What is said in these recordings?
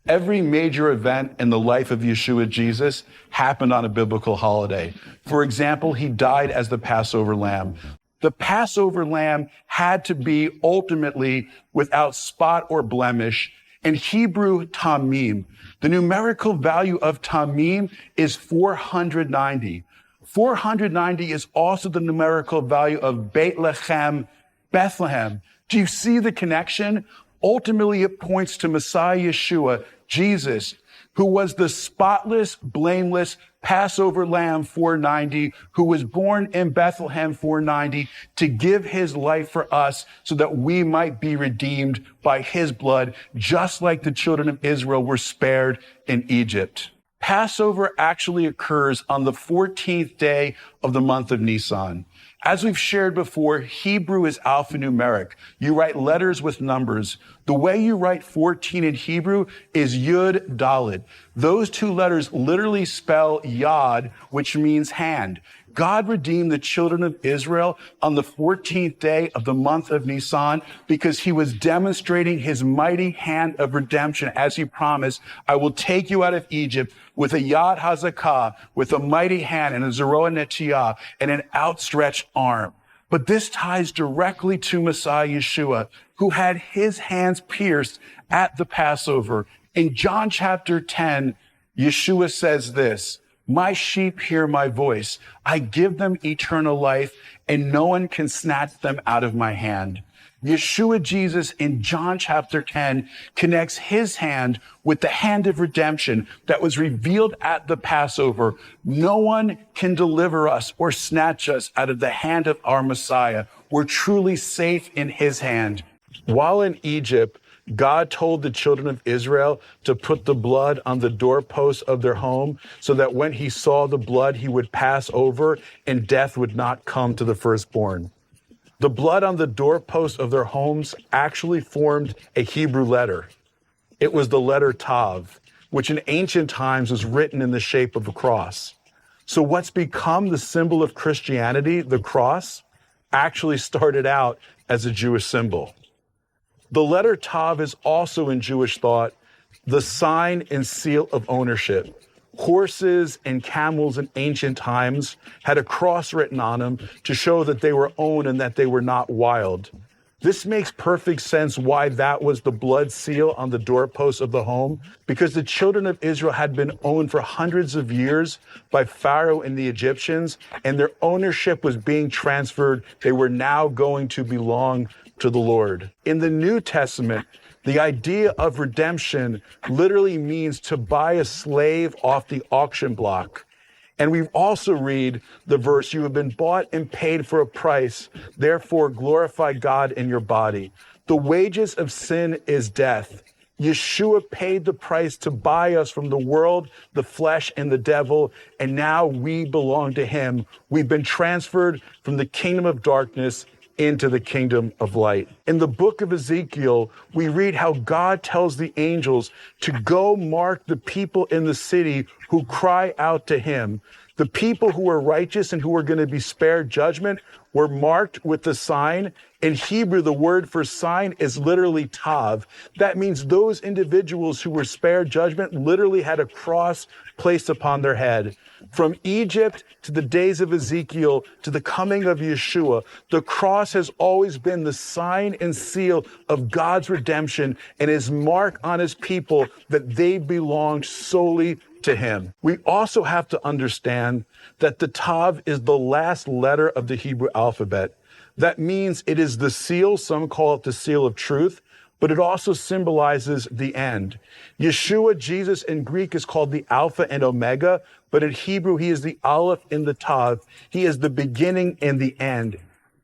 Every major event in the life of Yeshua Jesus happened on a biblical holiday. For example, he died as the Passover lamb. The Passover lamb had to be ultimately without spot or blemish. In Hebrew, tamim. The numerical value of tamim is 490. 490 is also the numerical value of Lechem, Bethlehem. Do you see the connection? Ultimately, it points to Messiah Yeshua, Jesus, who was the spotless, blameless Passover lamb 490, who was born in Bethlehem 490 to give his life for us so that we might be redeemed by his blood, just like the children of Israel were spared in Egypt. Passover actually occurs on the 14th day of the month of Nisan. As we've shared before, Hebrew is alphanumeric. You write letters with numbers. The way you write 14 in Hebrew is Yud Dalid. Those two letters literally spell Yad, which means hand. God redeemed the children of Israel on the 14th day of the month of Nisan because he was demonstrating his mighty hand of redemption as he promised, I will take you out of Egypt with a Yad Hazakah, with a mighty hand and a Zeroah Netiyah and an outstretched arm. But this ties directly to Messiah Yeshua, who had his hands pierced at the Passover. In John chapter 10, Yeshua says this, my sheep hear my voice. I give them eternal life, and no one can snatch them out of my hand. Yeshua Jesus in John chapter 10 connects his hand with the hand of redemption that was revealed at the Passover. No one can deliver us or snatch us out of the hand of our Messiah. We're truly safe in his hand. While in Egypt, God told the children of Israel to put the blood on the doorposts of their home so that when he saw the blood, he would pass over and death would not come to the firstborn. The blood on the doorposts of their homes actually formed a Hebrew letter. It was the letter Tav, which in ancient times was written in the shape of a cross. So what's become the symbol of Christianity, the cross, actually started out as a Jewish symbol. The letter Tav is also in Jewish thought the sign and seal of ownership. Horses and camels in ancient times had a cross written on them to show that they were owned and that they were not wild. This makes perfect sense why that was the blood seal on the doorposts of the home, because the children of Israel had been owned for hundreds of years by Pharaoh and the Egyptians, and their ownership was being transferred. They were now going to belong to the Lord. In the New Testament, the idea of redemption literally means to buy a slave off the auction block. And we also read the verse, you have been bought and paid for a price, therefore glorify God in your body. The wages of sin is death. Yeshua paid the price to buy us from the world, the flesh, and the devil, and now we belong to him. We've been transferred from the kingdom of darkness into the kingdom of light. In the book of Ezekiel, we read how God tells the angels to go mark the people in the city who cry out to him. The people who are righteous and who are going to be spared judgment were marked with the sign. In Hebrew, the word for sign is literally tav. That means those individuals who were spared judgment literally had a cross placed upon their head. From Egypt to the days of Ezekiel to the coming of Yeshua, the cross has always been the sign and seal of God's redemption and his mark on his people that they belonged solely to him. We also have to understand that the Tav is the last letter of the Hebrew alphabet. That means it is the seal, some call it the seal of truth, but it also symbolizes the end. Yeshua, Jesus in Greek is called the Alpha and Omega, but in Hebrew, he is the Aleph and the Tav. He is the beginning and the end.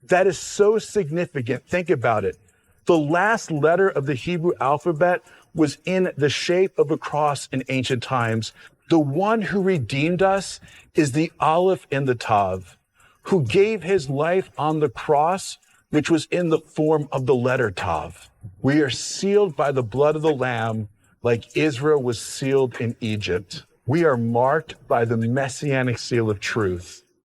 That is so significant. Think about it. The last letter of the Hebrew alphabet was in the shape of a cross in ancient times. The one who redeemed us is the Aleph and the Tav, who gave his life on the cross, which was in the form of the letter Tav. We are sealed by the blood of the Lamb, like Israel was sealed in Egypt. We are marked by the messianic seal of truth.